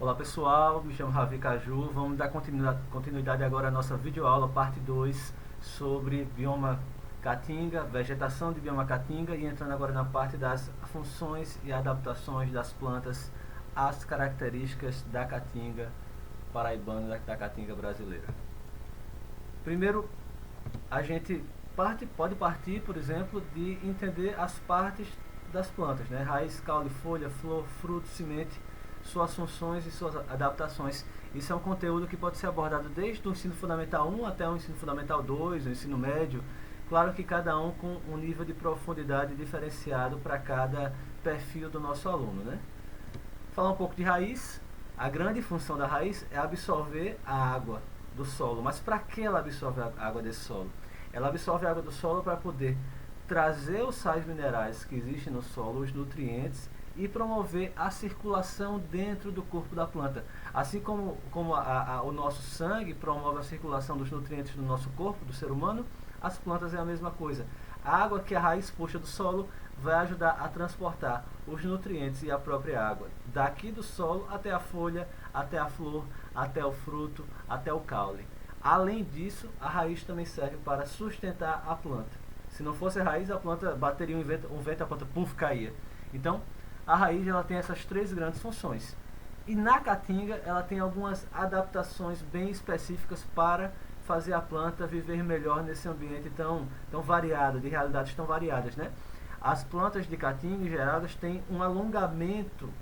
Olá pessoal, me chamo Ravi Caju. Vamos dar continuidade agora à nossa videoaula, parte 2, sobre bioma caatinga, vegetação de bioma caatinga, e entrando agora na parte das funções e adaptações das plantas às características da caatinga paraibana, da caatinga brasileira. Primeiro, a gente pode partir, por exemplo, de entender as partes das plantas, né? Raiz, caule, folha, flor, fruto, semente, suas funções e suas adaptações. Isso é um conteúdo que pode ser abordado desde o ensino fundamental 1 até o ensino fundamental 2, o ensino médio. Claro que cada um com um nível de profundidade diferenciado para cada perfil do nosso aluno, né? Falar um pouco de raiz. A grande função da raiz é absorver a água do solo. Mas para que ela absorve a água desse solo? Ela absorve a água do solo para poder trazer os sais minerais que existem no solo, os nutrientes, e promover a circulação dentro do corpo da planta. Assim como o nosso sangue promove a circulação dos nutrientes do nosso corpo, do ser humano, as plantas é a mesma coisa. A água que a raiz puxa do solo vai ajudar a transportar os nutrientes e a própria água, daqui do solo até a folha, até a flor, até o fruto, até o caule. Além disso, a raiz também serve para sustentar a planta. Se não fosse a raiz, a planta bateria um vento, a planta puf, caía. Então, a raiz ela tem essas três grandes funções. E na caatinga ela tem algumas adaptações bem específicas para fazer a planta viver melhor nesse ambiente tão variado, de realidades tão variadas, né? As plantas de caatinga, em geral, elas têm um alongamento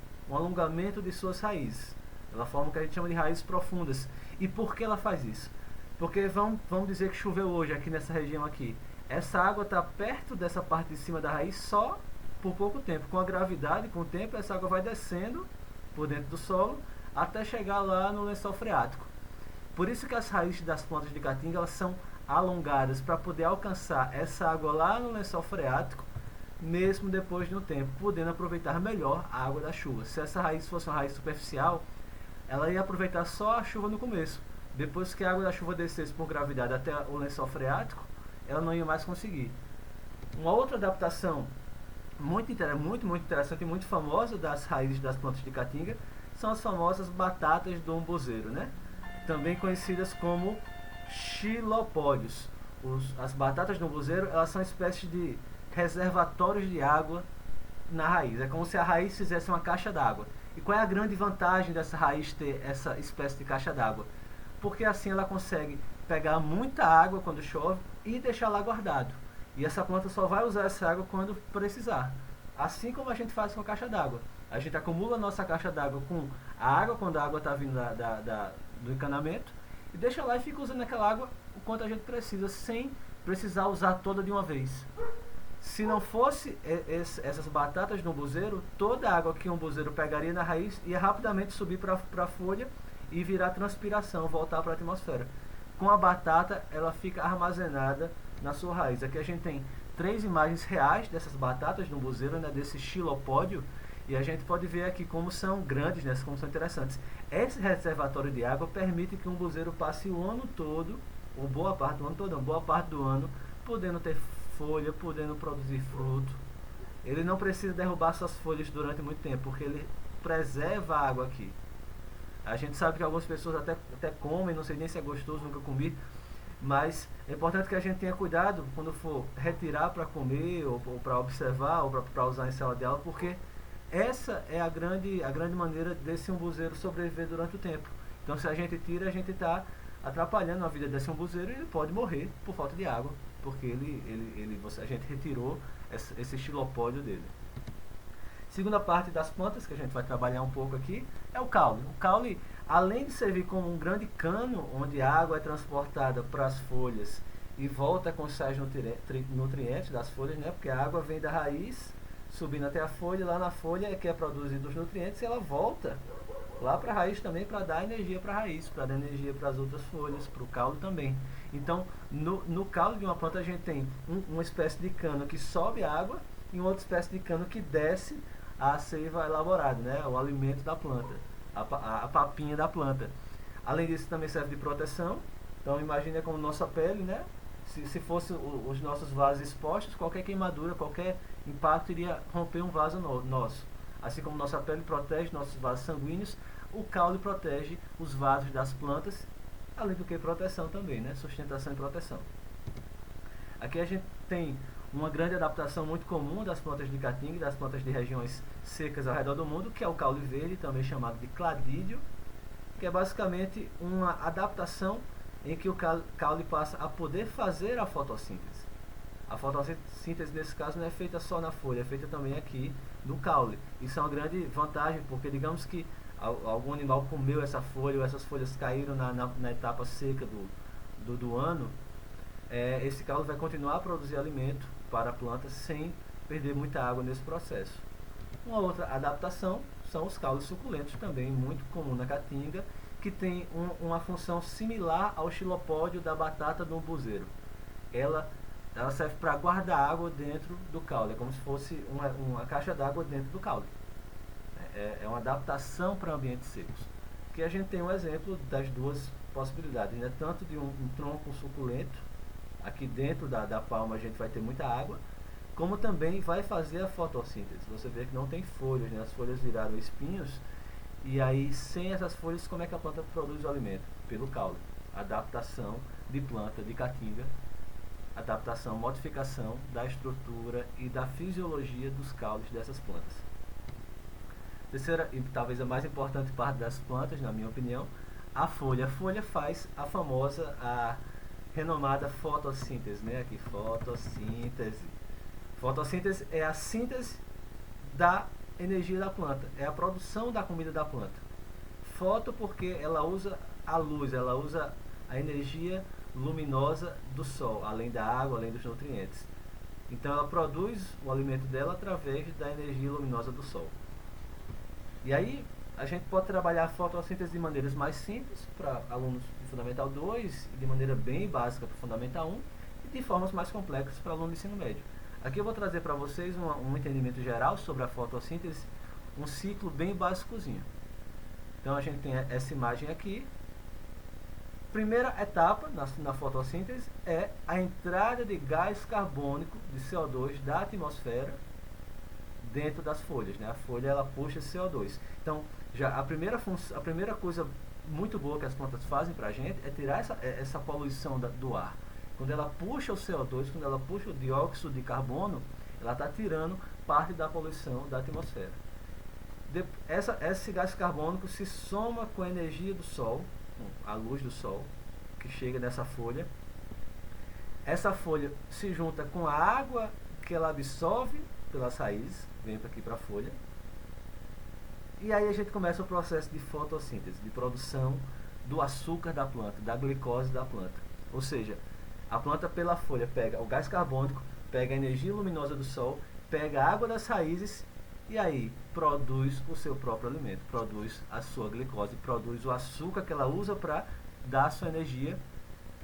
de suas raízes. Ela forma o que a gente chama de raízes profundas. E por que ela faz isso? Porque vamos dizer que choveu hoje aqui nessa região aqui. Essa água está perto dessa parte de cima da raiz só por pouco tempo. Com a gravidade, com o tempo, essa água vai descendo por dentro do solo até chegar lá no lençol freático. Por isso que as raízes das plantas de caatinga elas são alongadas para poder alcançar essa água lá no lençol freático, mesmo depois de um tempo, podendo aproveitar melhor a água da chuva. Se essa raiz fosse uma raiz superficial, ela ia aproveitar só a chuva no começo. Depois que a água da chuva descesse por gravidade até o lençol freático, ela não ia mais conseguir. Uma outra adaptação muito interessante e muito famosa das raízes das plantas de caatinga são as famosas batatas do umbuzeiro, né? Também conhecidas como xilopódios. As batatas do umbuzeiro elas são espécies de reservatórios de água na raiz. É como se a raiz fizesse uma caixa d'água. E qual é a grande vantagem dessa raiz ter essa espécie de caixa d'água? Porque assim ela consegue pegar muita água quando chove e deixar lá guardado. E essa planta só vai usar essa água quando precisar. Assim como a gente faz com a caixa d'água. A gente acumula a nossa caixa d'água com a água quando a água está vindo do encanamento e deixa lá e fica usando aquela água o quanto a gente precisa, sem precisar usar toda de uma vez. Se não fosse essas batatas do umbuzeiro, toda a água que o umbuzeiro pegaria na raiz ia rapidamente subir para a folha e virar transpiração, voltar para a atmosfera. Com a batata, ela fica armazenada na sua raiz. Aqui a gente tem 3 imagens reais dessas batatas do umbuzeiro, né, desse xilopódio, e a gente pode ver aqui como são grandes, né, como são interessantes. Esse reservatório de água permite que o umbuzeiro passe o ano todo, ou boa parte do ano todo, não, boa parte do ano, podendo ter folha, podendo produzir fruto. Ele não precisa derrubar suas folhas durante muito tempo, porque ele preserva a água aqui. A gente sabe que algumas pessoas até comem, não sei nem se é gostoso, nunca comi, mas é importante que a gente tenha cuidado quando for retirar para comer, ou para observar, ou para usar em sala de aula, porque essa é a grande maneira desse umbuzeiro sobreviver durante o tempo. Então se a gente tira, a gente está atrapalhando a vida desse umbuzeiro e ele pode morrer por falta de água, porque a gente retirou esse xilopódio dele. Segunda parte das plantas que a gente vai trabalhar um pouco aqui é o caule. O caule, além de servir como um grande cano onde a água é transportada para as folhas e volta com os sais nutrientes das folhas, né? Porque a água vem da raiz, subindo até a folha, lá na folha é que é produzido os nutrientes e ela volta lá para a raiz também para dar energia para a raiz, para dar energia para as outras folhas, para o caule também. Então, no caule de uma planta a gente tem uma espécie de cano que sobe a água e uma outra espécie de cano que desce a seiva elaborada, né? O alimento da planta, a papinha da planta. Além disso, também serve de proteção. Então, imagine como nossa pele, né? Se fosse os nossos vasos expostos, qualquer queimadura, qualquer impacto iria romper um vaso nosso. Assim como nossa pele protege nossos vasos sanguíneos, O caule protege os vasos das plantas, além do que proteção também, né? Sustentação e proteção. Aqui a gente tem uma grande adaptação muito comum das plantas de caatinga e das plantas de regiões secas ao redor do mundo, que é o caule verde, também chamado de cladídio, que é basicamente uma adaptação em que o caule passa a poder fazer a fotossíntese. A fotossíntese, nesse caso, não é feita só na folha, é feita também aqui no caule. Isso é uma grande vantagem, porque digamos que algum animal comeu essa folha, ou essas folhas caíram na etapa seca do ano, esse caule vai continuar a produzir alimento para a planta sem perder muita água nesse processo. Uma outra adaptação são os caules suculentos, também muito comum na caatinga, que tem uma função similar ao xilopódio da batata do umbuzeiro. Ela serve para guardar água dentro do caule, é como se fosse uma caixa d'água dentro do caule. É uma adaptação para ambientes secos. Que a gente tem um exemplo das duas possibilidades, né? Tanto de um tronco suculento, aqui dentro da palma a gente vai ter muita água, como também vai fazer a fotossíntese. Você vê que não tem folhas, né? As folhas viraram espinhos, e aí sem essas folhas como é que a planta produz o alimento? Pelo caule. Adaptação de planta de caatinga, adaptação, modificação da estrutura e da fisiologia dos caules dessas plantas. Terceira e talvez a mais importante parte das plantas, na minha opinião, a folha. A folha faz a famosa, a renomada fotossíntese, né? Aqui, fotossíntese. Fotossíntese é a síntese da energia da planta, é a produção da comida da planta. Foto porque ela usa a luz, ela usa a energia luminosa do sol, além da água, além dos nutrientes. Então ela produz o alimento dela através da energia luminosa do sol. E aí a gente pode trabalhar a fotossíntese de maneiras mais simples para alunos de Fundamental 2 e de maneira bem básica para Fundamental 1 e de formas mais complexas para alunos de ensino médio. Aqui eu vou trazer para vocês um entendimento geral sobre a fotossíntese, um ciclo bem básicozinho. Então a gente tem essa imagem aqui. Primeira etapa na fotossíntese é a entrada de gás carbônico, de CO2, da atmosfera dentro das folhas, né? A folha ela puxa CO2. Então, já a primeira coisa muito boa que as plantas fazem para a gente é tirar essa poluição do ar. Quando ela puxa o CO2, quando ela puxa o dióxido de carbono, ela está tirando parte da poluição da atmosfera. Esse gás carbônico se soma com a energia do sol, a luz do sol, que chega nessa folha. Essa folha se junta com a água que ela absorve pelas raízes, vem aqui para a folha. E aí a gente começa o processo de fotossíntese, de produção do açúcar da planta, da glicose da planta. Ou seja, a planta pela folha pega o gás carbônico, pega a energia luminosa do sol, pega a água das raízes e aí produz o seu próprio alimento, produz a sua glicose, produz o açúcar que ela usa para dar a sua energia.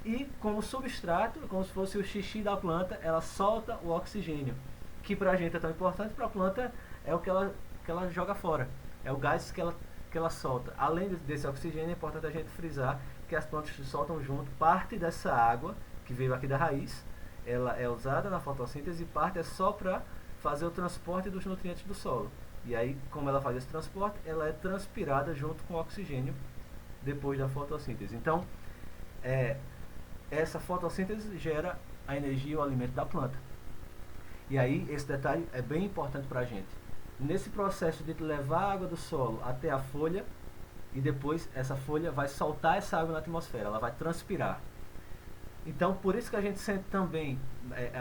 E como substrato, como se fosse o xixi da planta, ela solta o oxigênio, que para a gente é tão importante, para a planta é o que ela joga fora, é o gás que ela solta. Além desse oxigênio, é importante a gente frisar que as plantas soltam junto parte dessa água que veio aqui da raiz, ela é usada na fotossíntese e parte é só para fazer o transporte dos nutrientes do solo. E aí, como ela faz esse transporte, ela é transpirada junto com o oxigênio depois da fotossíntese. Então, essa fotossíntese gera a energia e o alimento da planta. E aí, esse detalhe é bem importante para a gente. Nesse processo de levar a água do solo até a folha, e depois essa folha vai soltar essa água na atmosfera, ela vai transpirar. Então, por isso que a gente sente também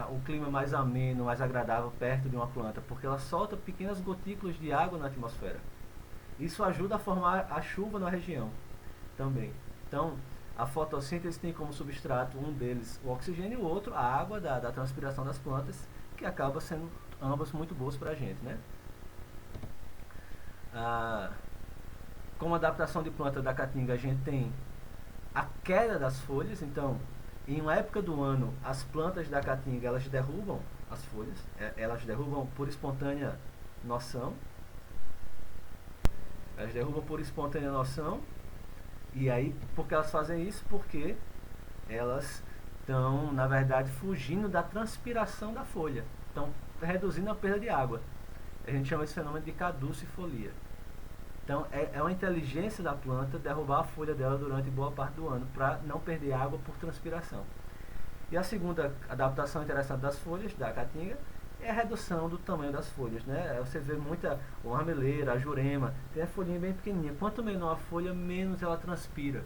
o clima mais ameno, mais agradável perto de uma planta, porque ela solta pequenas gotículas de água na atmosfera. Isso ajuda a formar a chuva na região também. Então, a fotossíntese tem como substrato um deles o oxigênio e o outro a água da transpiração das plantas, que acaba sendo ambas muito boas para a gente, né? Como adaptação de planta da caatinga, a gente tem a queda das folhas. Então, em uma época do ano, as plantas da caatinga elas derrubam as folhas, elas derrubam por espontânea noção. Elas derrubam por espontânea noção. E aí, por que elas fazem isso? Porque elas estão, na verdade, fugindo da transpiração da folha. Estão reduzindo a perda de água. A gente chama esse fenômeno de caducifolia. Então é uma inteligência da planta derrubar a folha dela durante boa parte do ano para não perder água por transpiração. E a segunda adaptação interessante das folhas da caatinga é a redução do tamanho das folhas, né? Você vê muita marmeleira, a jurema, tem a folhinha bem pequenininha. Quanto menor a folha, menos ela transpira.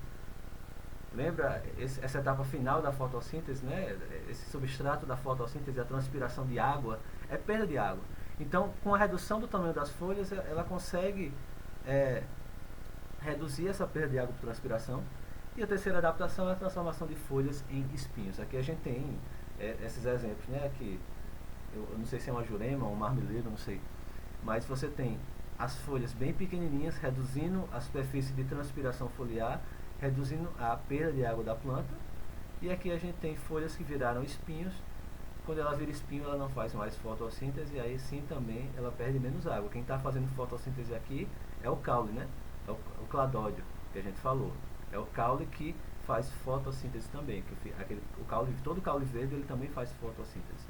Lembra essa etapa final da fotossíntese, né? Esse substrato da fotossíntese, a transpiração de água, é perda de água. Então, com a redução do tamanho das folhas, ela consegue reduzir essa perda de água por transpiração. E a terceira adaptação é a transformação de folhas em espinhos. Aqui a gente tem esses exemplos, né? Aqui, eu não sei se é uma jurema, um marmeleiro, não sei. Mas você tem as folhas bem pequenininhas, reduzindo a superfície de transpiração foliar, reduzindo a perda de água da planta. E aqui a gente tem folhas que viraram espinhos. Quando ela vira espinho, ela não faz mais fotossíntese, e aí sim também ela perde menos água. Quem está fazendo fotossíntese aqui é o caule, né? É o cladódio que a gente falou. É o caule que faz fotossíntese também. Todo caule verde ele também faz fotossíntese.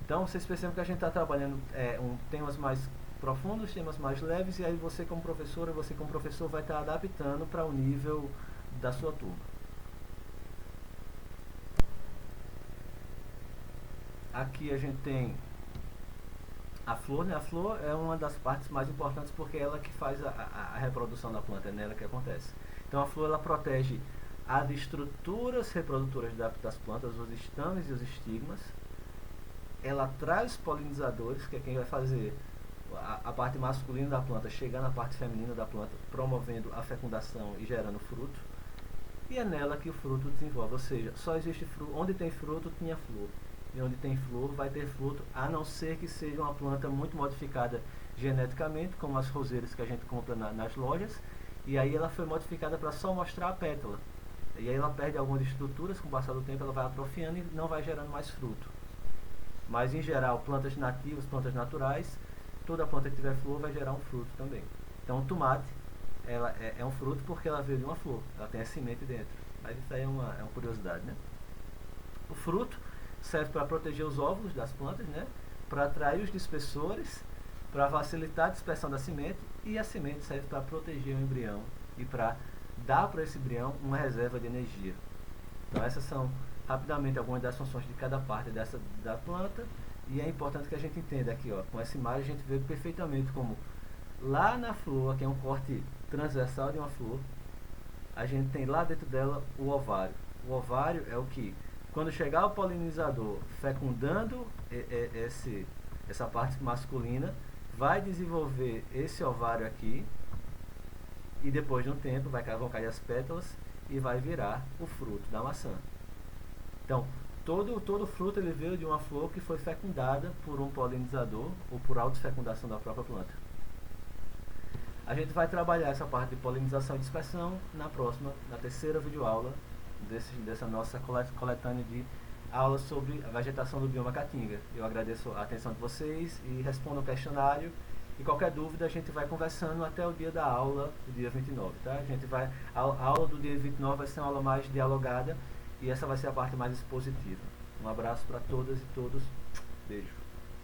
Então vocês percebem que a gente está trabalhando temas mais profundos, temas mais leves, e aí você como professora, você como professor vai estar adaptando para o nível da sua turma. Aqui a gente tem a flor, né? A flor é uma das partes mais importantes porque é ela que faz a reprodução da planta, é nela que acontece. Então a flor ela protege as estruturas reprodutoras das plantas, os estames e os estigmas. Ela atrai os polinizadores, que é quem vai fazer a parte masculina da planta chegar na parte feminina da planta, promovendo a fecundação e gerando fruto. E é nela que o fruto desenvolve, ou seja, só existe fruto. Onde tem fruto, tinha flor. E onde tem flor, vai ter fruto, a não ser que seja uma planta muito modificada geneticamente, como as roseiras que a gente compra nas lojas. E aí ela foi modificada para só mostrar a pétala. E aí ela perde algumas estruturas, com o passar do tempo ela vai atrofiando e não vai gerando mais fruto. Mas em geral, plantas nativas, plantas naturais, toda planta que tiver flor vai gerar um fruto também. Então o tomate ela é um fruto porque ela veio de uma flor, ela tem a semente dentro. Mas isso aí é uma curiosidade, né? O fruto serve para proteger os óvulos das plantas, né? Para atrair os dispersores, para facilitar a dispersão da semente, e a semente serve para proteger o embrião e para dar para esse embrião uma reserva de energia. Então essas são rapidamente algumas das funções de cada parte da planta, e é importante que a gente entenda aqui, ó, com essa imagem a gente vê perfeitamente como lá na flor, que é um corte transversal de uma flor, a gente tem lá dentro dela o ovário. O ovário é o que, quando chegar o polinizador fecundando essa parte masculina, vai desenvolver esse ovário aqui, e depois de um tempo vão cair as pétalas e vai virar o fruto da maçã. Então, todo fruto ele veio de uma flor que foi fecundada por um polinizador ou por autofecundação da própria planta. A gente vai trabalhar essa parte de polinização e dispersão na terceira videoaula dessa nossa coletânea de aulas sobre a vegetação do bioma Caatinga. Eu agradeço a atenção de vocês e respondo o questionário. E qualquer dúvida a gente vai conversando até o dia da aula, do dia 29, tá? A aula do dia 29 vai ser uma aula mais dialogada, e essa vai ser a parte mais expositiva. Um abraço para todas e todos. Beijo.